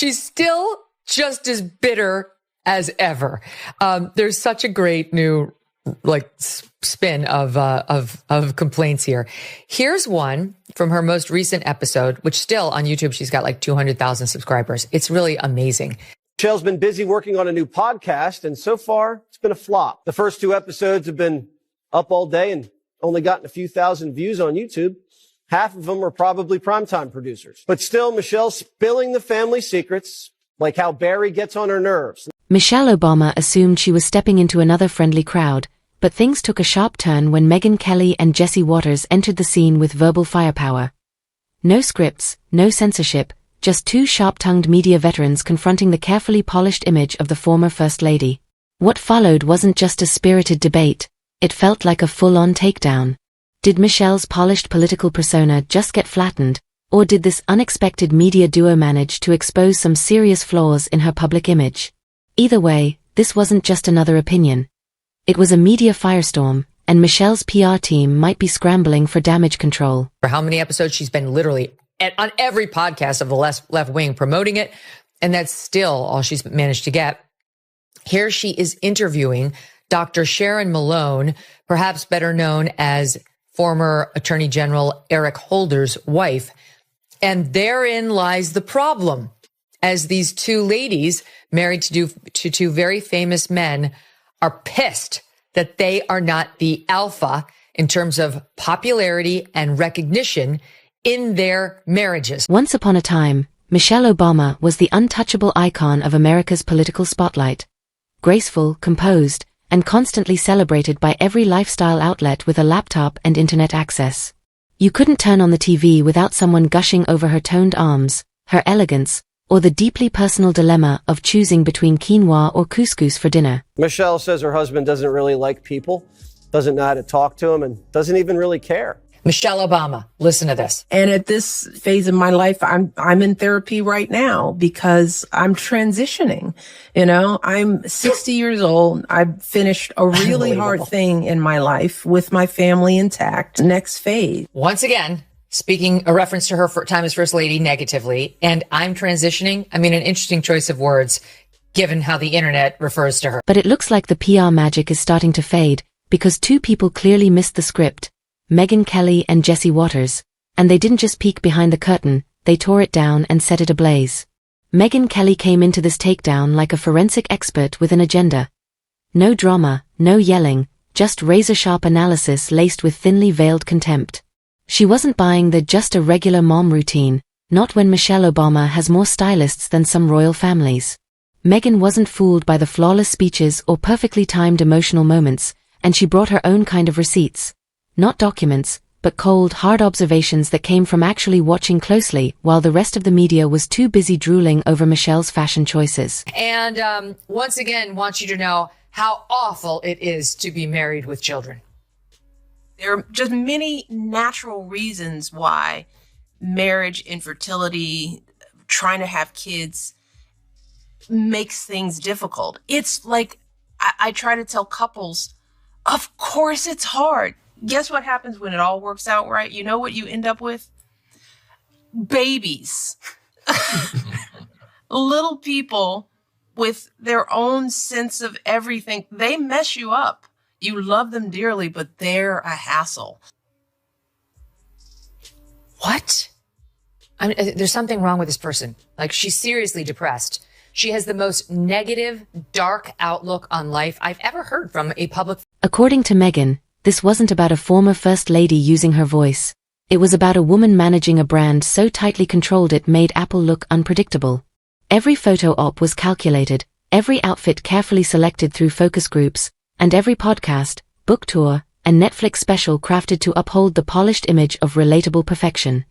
she's still just as bitter as ever. There's such a great new spin of complaints here. Here's one from her most recent episode, which still on YouTube, she's got 200,000 subscribers. It's really amazing. Michelle's been busy working on a new podcast, and so far it's been a flop. The first 2 episodes have been up all day and only gotten a few thousand views on YouTube. Half of them are probably primetime producers. But still, Michelle's spilling the family secrets, like how Barry gets on her nerves. Michelle Obama assumed she was stepping into another friendly crowd, but things took a sharp turn when Megyn Kelly and Jesse Waters entered the scene with verbal firepower. No scripts, no censorship, just 2 sharp-tongued media veterans confronting the carefully polished image of the former First Lady. What followed wasn't just a spirited debate, it felt like a full-on takedown. Did Michelle's polished political persona just get flattened, or did this unexpected media duo manage to expose some serious flaws in her public image? Either way, this wasn't just another opinion. It was a media firestorm, and Michelle's PR team might be scrambling for damage control. For how many episodes she's been literally on every podcast of the left wing promoting it, and that's still all she's managed to get. Here she is interviewing Dr. Sharon Malone, perhaps better known as former Attorney General Eric Holder's wife. And therein lies the problem, as these 2 ladies married to 2 very famous men are pissed that they are not the alpha in terms of popularity and recognition in their marriages. Once upon a time, Michelle Obama was the untouchable icon of America's political spotlight. Graceful, composed, and constantly celebrated by every lifestyle outlet with a laptop and internet access. You couldn't turn on the TV without someone gushing over her toned arms, her elegance, or the deeply personal dilemma of choosing between quinoa or couscous for dinner. Michelle says her husband doesn't really like people, doesn't know how to talk to him, and doesn't even really care. Michelle Obama, listen to this. And at this phase of my life, I'm in therapy right now because I'm transitioning. I'm 60 years old. I've finished a really hard thing in my life with my family intact. Next phase. Once again, speaking a reference to her time as First Lady negatively, and I'm transitioning. I mean, an interesting choice of words given how the internet refers to her. But it looks like the PR magic is starting to fade because 2 people clearly missed the script. Megyn Kelly and Jesse Waters, and they didn't just peek behind the curtain, they tore it down and set it ablaze. Megyn Kelly came into this takedown like a forensic expert with an agenda. No drama, no yelling, just razor-sharp analysis laced with thinly veiled contempt. She wasn't buying the just a regular mom routine, not when Michelle Obama has more stylists than some royal families. Megyn wasn't fooled by the flawless speeches or perfectly timed emotional moments, and she brought her own kind of receipts. Not documents, but cold, hard observations that came from actually watching closely while the rest of the media was too busy drooling over Michelle's fashion choices. And once again, want you to know how awful it is to be married with children. There are just many natural reasons why marriage, infertility, trying to have kids makes things difficult. It's like I try to tell couples, of course it's hard. Guess what happens when it all works out right? You know what you end up with? Babies. Little people with their own sense of everything. They mess you up. You love them dearly, but they're a hassle. What? There's something wrong with this person. She's seriously depressed. She has the most negative, dark outlook on life I've ever heard from a public. According to Megyn, this wasn't about a former First Lady using her voice. It was about a woman managing a brand so tightly controlled it made Apple look unpredictable. Every photo op was calculated, every outfit carefully selected through focus groups, and every podcast, book tour, and Netflix special crafted to uphold the polished image of relatable perfection.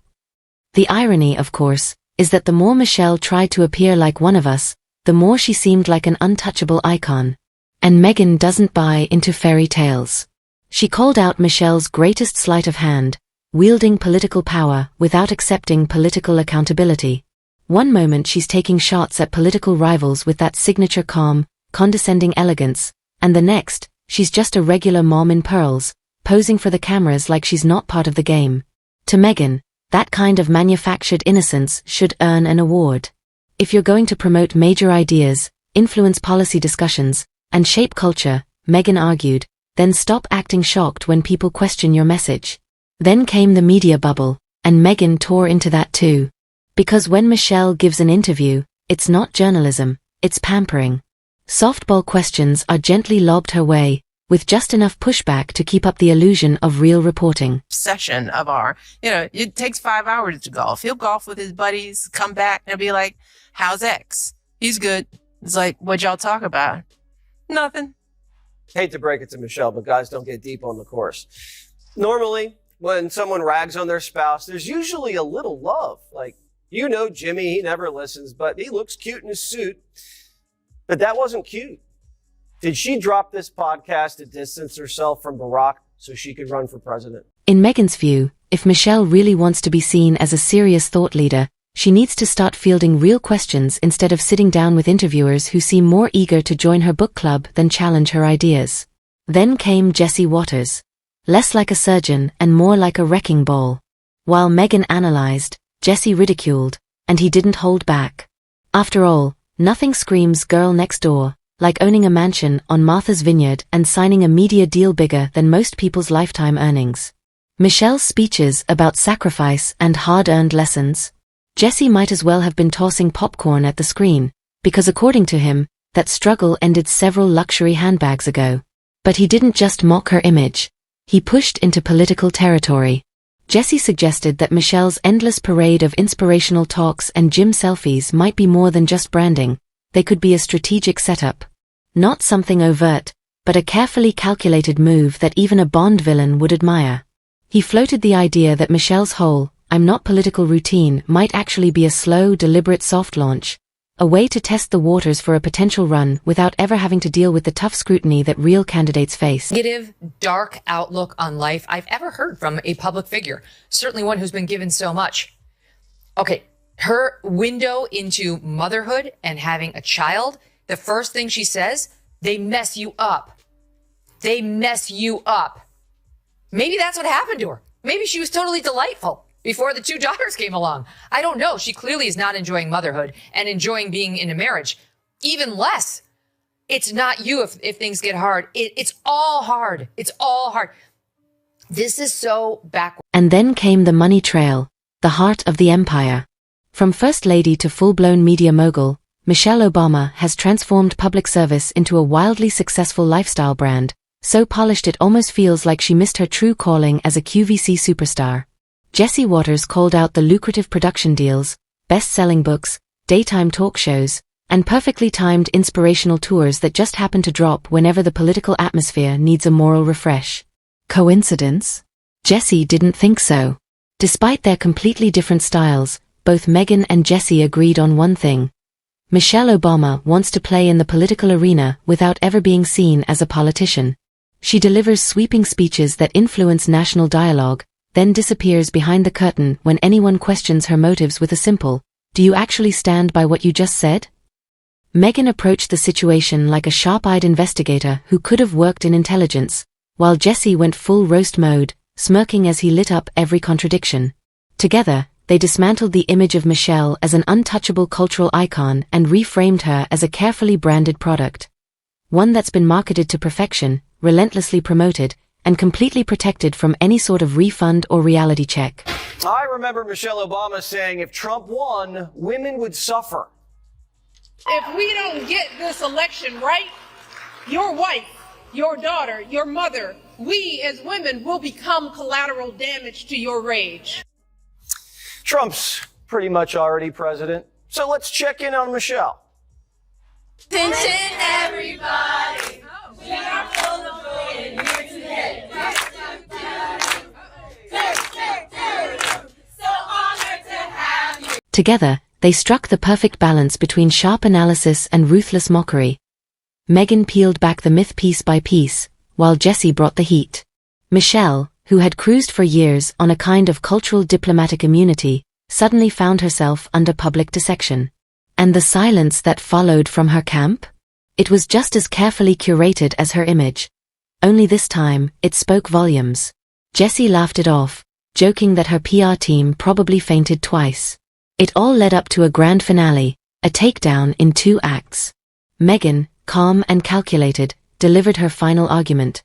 The irony, of course, is that the more Michelle tried to appear like one of us, the more she seemed like an untouchable icon. And Megyn doesn't buy into fairy tales. She called out Michelle's greatest sleight of hand, wielding political power without accepting political accountability. One moment she's taking shots at political rivals with that signature calm, condescending elegance, and the next, she's just a regular mom in pearls, posing for the cameras like she's not part of the game. To Megyn, that kind of manufactured innocence should earn an award. If you're going to promote major ideas, influence policy discussions, and shape culture, Meghan argued, then stop acting shocked when people question your message. Then came the media bubble, and Meghan tore into that too. Because when Michelle gives an interview, it's not journalism, it's pampering. Softball questions are gently lobbed her way, with just enough pushback to keep up the illusion of real reporting. Session of it takes 5 hours to golf. He'll golf with his buddies, come back, and be like, how's X? He's good. It's like, what'd y'all talk about? Nothing. Hate to break it to Michelle, but guys don't get deep on the course. Normally, when someone rags on their spouse, there's usually a little love. Like, Jimmy, he never listens, but he looks cute in his suit. But that wasn't cute. Did she drop this podcast to distance herself from Barack so she could run for president? In Meghan's view, if Michelle really wants to be seen as a serious thought leader, she needs to start fielding real questions instead of sitting down with interviewers who seem more eager to join her book club than challenge her ideas. Then came Jesse Watters. Less like a surgeon and more like a wrecking ball. While Meghan analyzed, Jesse ridiculed, and he didn't hold back. After all, nothing screams girl next door like owning a mansion on Martha's Vineyard and signing a media deal bigger than most people's lifetime earnings. Michelle's speeches about sacrifice and hard-earned lessons. Jesse might as well have been tossing popcorn at the screen, because according to him, that struggle ended several luxury handbags ago. But he didn't just mock her image. He pushed into political territory. Jesse suggested that Michelle's endless parade of inspirational talks and gym selfies might be more than just branding. They could be a strategic setup. Not something overt, but a carefully calculated move that even a Bond villain would admire. He floated the idea that Michelle's whole, I'm not political routine might actually be a slow, deliberate soft launch, a way to test the waters for a potential run without ever having to deal with the tough scrutiny that real candidates face. Negative, dark outlook on life I've ever heard from a public figure, certainly one who's been given so much. Okay, her window into motherhood and having a child, the first thing she says, they mess you up. They mess you up. Maybe that's what happened to her. Maybe she was totally delightful before the two daughters came along. I don't know. She clearly is not enjoying motherhood and enjoying being in a marriage. Even less. It's not you if things get hard. It's all hard. It's all hard. This is so backward. And then came the money trail, the heart of the empire. From First Lady to full-blown media mogul, Michelle Obama has transformed public service into a wildly successful lifestyle brand, so polished it almost feels like she missed her true calling as a QVC superstar. Jesse Watters called out the lucrative production deals, best-selling books, daytime talk shows, and perfectly timed inspirational tours that just happen to drop whenever the political atmosphere needs a moral refresh. Coincidence? Jesse didn't think so. Despite their completely different styles, both Meghan and Jesse agreed on one thing. Michelle Obama wants to play in the political arena without ever being seen as a politician. She delivers sweeping speeches that influence national dialogue, then disappears behind the curtain when anyone questions her motives with a simple, "Do you actually stand by what you just said?" Meghan approached the situation like a sharp-eyed investigator who could have worked in intelligence, while Jesse went full roast mode, smirking as he lit up every contradiction. Together, they dismantled the image of Michelle as an untouchable cultural icon and reframed her as a carefully branded product. One that's been marketed to perfection, relentlessly promoted, and completely protected from any sort of refund or reality check. I remember Michelle Obama saying if Trump won, women would suffer. If we don't get this election right, your wife, your daughter, your mother, we as women will become collateral damage to your rage. Trump's pretty much already president, so let's check in on Michelle. Attention, everybody. We are full of joy in here today. So honored to have you. Together, they struck the perfect balance between sharp analysis and ruthless mockery. Meghan peeled back the myth piece by piece, while Jesse brought the heat. Michelle, who had cruised for years on a kind of cultural diplomatic immunity, suddenly found herself under public dissection. And the silence that followed from her camp? It was just as carefully curated as her image. Only this time, it spoke volumes. Jesse laughed it off, joking that her PR team probably fainted twice. It all led up to a grand finale, A takedown in 2 acts. Meghan, calm and calculated, delivered her final argument.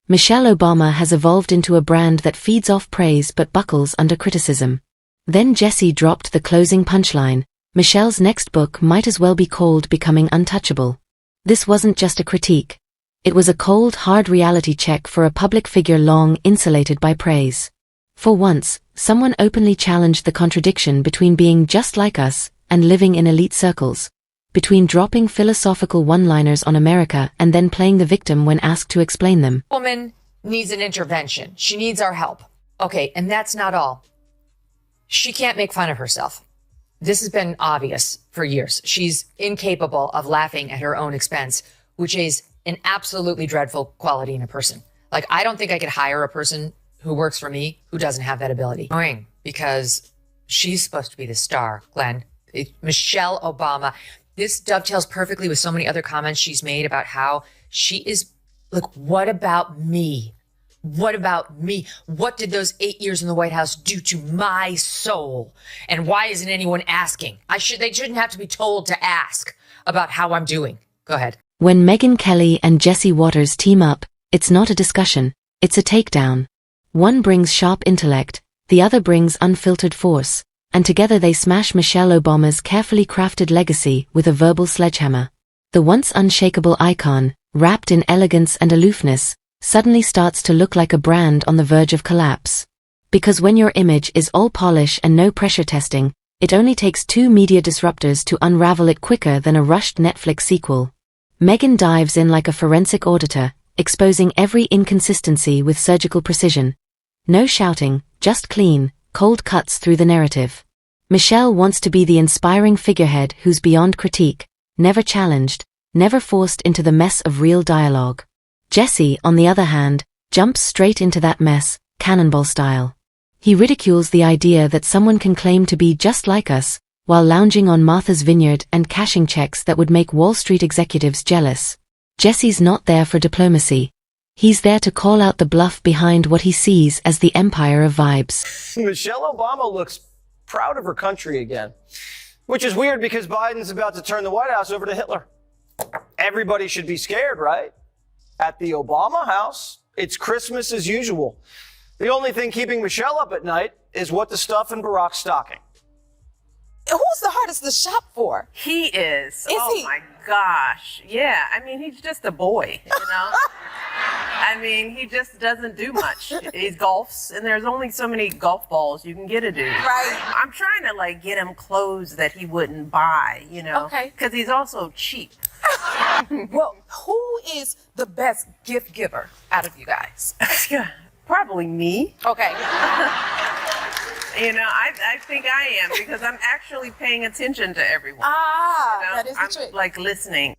Michelle Obama has evolved into a brand that feeds off praise but buckles under criticism. Then Jessie dropped the closing punchline. Michelle's next book might as well be called Becoming Untouchable. This wasn't just a critique. It was a cold, hard reality check for a public figure long insulated by praise. For once, someone openly challenged the contradiction between being just like us and living in elite circles, between dropping philosophical one-liners on America and then playing the victim when asked to explain them. Woman needs an intervention. She needs our help. Okay, and that's not all. She can't make fun of herself. This has been obvious for years. She's incapable of laughing at her own expense, which is an absolutely dreadful quality in a person. Like, I don't think I could hire a person who works for me who doesn't have that ability. Annoying, because she's supposed to be the star, Glenn. Michelle Obama. This dovetails perfectly with so many other comments she's made about how she is, like, what about me? What about me? What did those 8 years in the White House do to my soul? And why isn't anyone asking? They shouldn't have to be told to ask about how I'm doing. Go ahead. When Megyn Kelly and Jesse Waters team up, it's not a discussion, it's a takedown. One brings sharp intellect, the other brings unfiltered force, and together they smash Michelle Obama's carefully crafted legacy with a verbal sledgehammer. The once unshakable icon, wrapped in elegance and aloofness, suddenly starts to look like a brand on the verge of collapse. Because when your image is all polish and no pressure testing, it only takes 2 media disruptors to unravel it quicker than a rushed Netflix sequel. Megyn dives in like a forensic auditor, exposing every inconsistency with surgical precision. No shouting, just clean, cold cuts through the narrative. Michelle wants to be the inspiring figurehead who's beyond critique, never challenged, never forced into the mess of real dialogue. Jesse, on the other hand, jumps straight into that mess, cannonball style. He ridicules the idea that someone can claim to be just like us, while lounging on Martha's Vineyard and cashing checks that would make Wall Street executives jealous. Jesse's not there for diplomacy. He's there to call out the bluff behind what he sees as the empire of vibes. Michelle Obama looks proud of her country again, which is weird because Biden's about to turn the White House over to Hitler. Everybody should be scared, right? At the Obama house, it's Christmas as usual. The only thing keeping Michelle up at night is what to stuff in Barack's stocking. Who's the hardest to shop for? He is. Is oh he? My gosh. Yeah. I mean, he's just a boy, you know? I mean, he just doesn't do much. He golfs, and there's only so many golf balls you can get a dude. Right. I'm trying to, like, get him clothes that he wouldn't buy, you know? Okay. Because he's also cheap. Well, who is the best gift giver out of you guys? Yeah, probably me. Okay. You know, I think I am because I'm actually paying attention to everyone. Ah, You know? that is the I'm trick. like listening.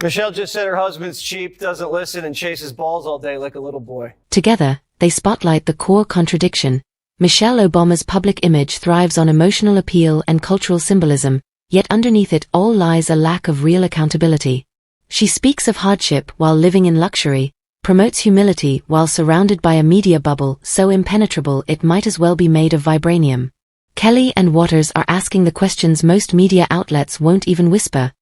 Michelle just said her husband's cheap, doesn't listen, and chases balls all day like a little boy. Together, they spotlight the core contradiction. Michelle Obama's public image thrives on emotional appeal and cultural symbolism, yet underneath it all lies a lack of real accountability. She speaks of hardship while living in luxury, promotes humility while surrounded by a media bubble so impenetrable it might as well be made of vibranium. Kelly and Waters are asking the questions most media outlets won't even whisper.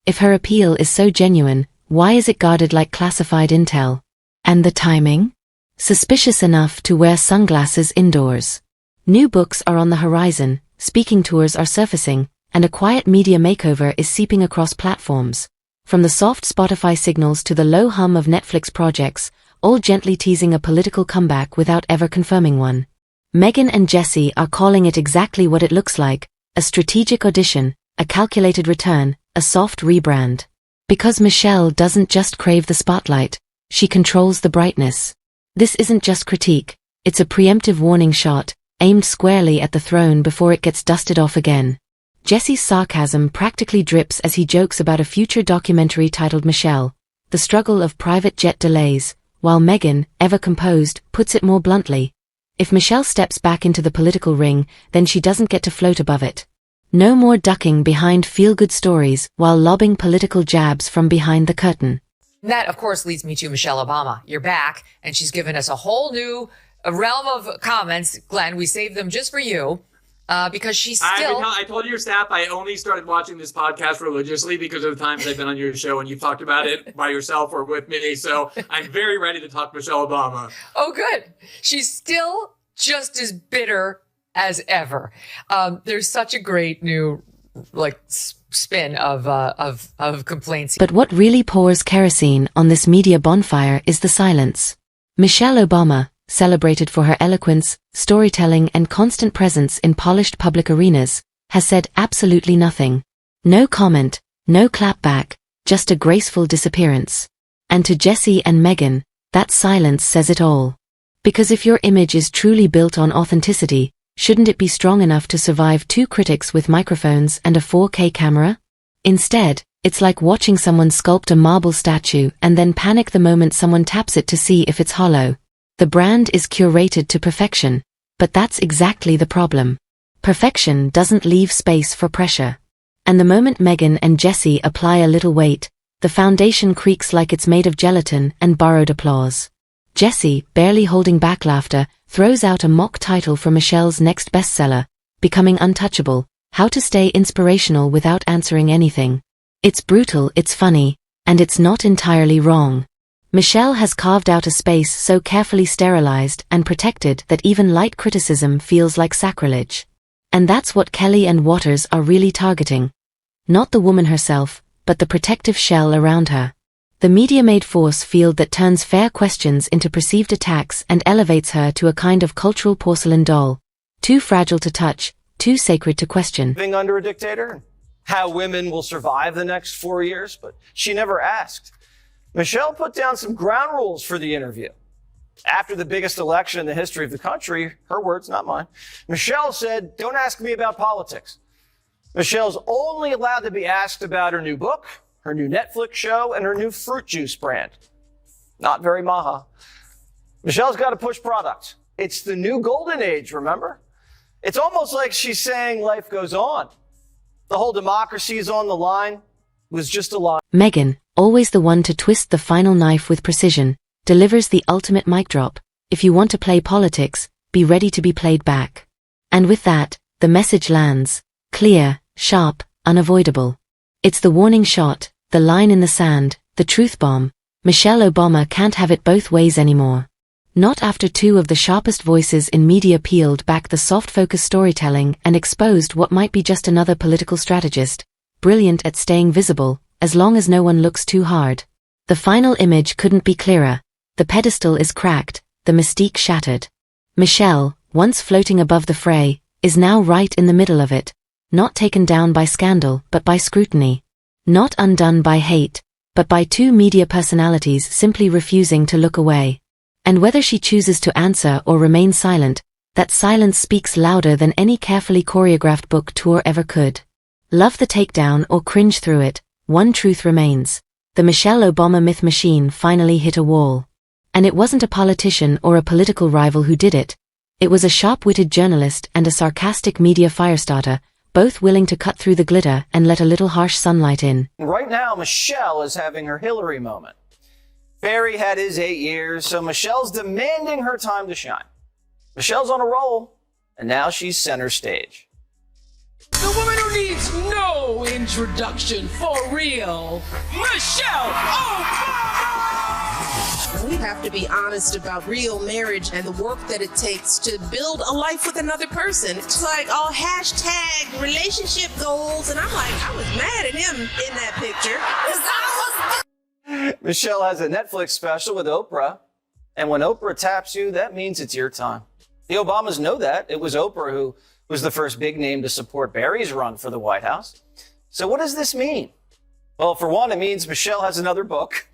If her appeal is so genuine, why is it guarded like classified intel? And the timing? Suspicious enough to wear sunglasses indoors. New books are on the horizon, speaking tours are surfacing, and a quiet media makeover is seeping across platforms. From the soft Spotify signals to the low hum of Netflix projects, all gently teasing a political comeback without ever confirming one. Megyn and Jesse are calling it exactly what it looks like, a strategic audition, a calculated return, a soft rebrand. Because Michelle doesn't just crave the spotlight, she controls the brightness. This isn't just critique, it's a preemptive warning shot, aimed squarely at the throne before it gets dusted off again. Jesse's sarcasm practically drips as he jokes about a future documentary titled Michelle, The Struggle of Private Jet Delays, while Megyn, ever composed, puts it more bluntly. If Michelle steps back into the political ring, then she doesn't get to float above it. No more ducking behind feel-good stories while lobbing political jabs from behind the curtain. That, of course, leads me to Michelle Obama. You're back, and she's given us a whole new realm of comments. Glenn, we saved them just for you. because she's still... I told your staff I only started watching this podcast religiously because of the times I've been on your show and you've talked about it by yourself or with me. So I'm very ready to talk Michelle Obama. Oh, good. She's still just as bitter as ever. There's such a great new spin of complaints. But what really pours kerosene on this media bonfire is the silence. Michelle Obama, celebrated for her eloquence, storytelling and constant presence in polished public arenas, has said absolutely nothing. No comment, no clapback, just a graceful disappearance. And to Jessie and Meghan, that silence says it all. Because if your image is truly built on authenticity, shouldn't it be strong enough to survive 2 critics with microphones and a 4K camera? Instead, it's like watching someone sculpt a marble statue and then panic the moment someone taps it to see if it's hollow. The brand is curated to perfection, but that's exactly the problem. Perfection doesn't leave space for pressure. And the moment Meghan and Jessie apply a little weight, the foundation creaks like it's made of gelatin and borrowed applause. Jessie, barely holding back laughter, throws out a mock title for Michelle's next bestseller, Becoming Untouchable, How to Stay Inspirational Without Answering Anything. It's brutal, it's funny, and it's not entirely wrong. Michelle has carved out a space so carefully sterilized and protected that even light criticism feels like sacrilege. And that's what Kelly and Waters are really targeting. Not the woman herself, but the protective shell around her. The media-made force field that turns fair questions into perceived attacks and elevates her to a kind of cultural porcelain doll. Too fragile to touch, too sacred to question. Living under a dictator, how women will survive the next 4 years, but she never asked. Michelle put down some ground rules for the interview. After the biggest election in the history of the country, her words, not mine, Michelle said, "Don't ask me about politics." Michelle's only allowed to be asked about her new book, her new Netflix show, and her new fruit juice brand. Not very maha. Michelle's got to push product. It's the new golden age, remember? It's almost like she's saying life goes on. The whole democracy is on the line was just a lie. Meghan, always the one to twist the final knife with precision, delivers the ultimate mic drop. If you want to play politics, be ready to be played back. And with that, the message lands. Clear, sharp, unavoidable. It's the warning shot, the line in the sand, the truth bomb. Michelle Obama can't have it both ways anymore. Not after 2 of the sharpest voices in media peeled back the soft-focus storytelling and exposed what might be just another political strategist, brilliant at staying visible, as long as no one looks too hard. The final image couldn't be clearer. The pedestal is cracked, the mystique shattered. Michelle, once floating above the fray, is now right in the middle of it. Not taken down by scandal, but by scrutiny. Not undone by hate, but by 2 media personalities simply refusing to look away. And whether she chooses to answer or remain silent, that silence speaks louder than any carefully choreographed book tour ever could. Love the takedown or cringe through it, one truth remains. The Michelle Obama myth machine finally hit a wall. And it wasn't a politician or a political rival who did it. It was a sharp-witted journalist and a sarcastic media firestarter, both willing to cut through the glitter and let a little harsh sunlight in. Right now, Michelle is having her Hillary moment. Barry had his 8 years, so Michelle's demanding her time to shine. Michelle's on a roll, and now she's center stage. The woman who needs no introduction, for real, Michelle Obama! We have to be honest about real marriage and the work that it takes to build a life with another person. It's like all hashtag relationship goals, and I'm like, I was mad at him in that picture. Michelle has a Netflix special with Oprah, and when Oprah taps you, that means it's your time. The Obamas know that. It was Oprah who was the first big name to support Barry's run for the White House. So what does this mean? Well, for one, it means Michelle has another book,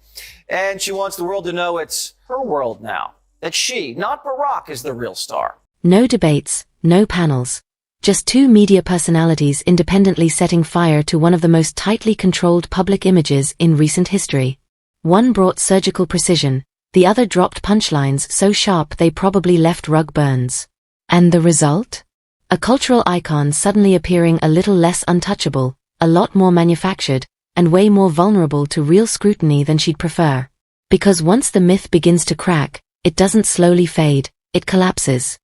and she wants the world to know it's her world now, that she, not Barack, is the real star. No debates, no panels. Just 2 media personalities independently setting fire to one of the most tightly controlled public images in recent history. One brought surgical precision, the other dropped punchlines so sharp they probably left rug burns. And the result? A cultural icon suddenly appearing a little less untouchable, a lot more manufactured, and way more vulnerable to real scrutiny than she'd prefer. Because once the myth begins to crack, it doesn't slowly fade, it collapses.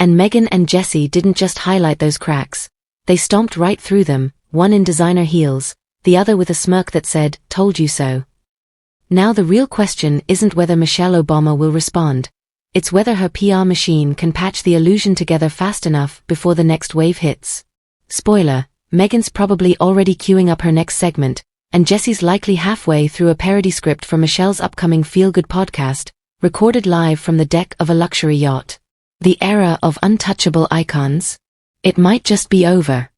And Meghan and Jessie didn't just highlight those cracks. They stomped right through them, one in designer heels, the other with a smirk that said, "Told you so." Now the real question isn't whether Michelle Obama will respond. It's whether her PR machine can patch the illusion together fast enough before the next wave hits. Spoiler, Meghan's probably already queuing up her next segment, and Jessie's likely halfway through a parody script for Michelle's upcoming feel-good podcast, recorded live from the deck of a luxury yacht. The era of untouchable icons? It might just be over.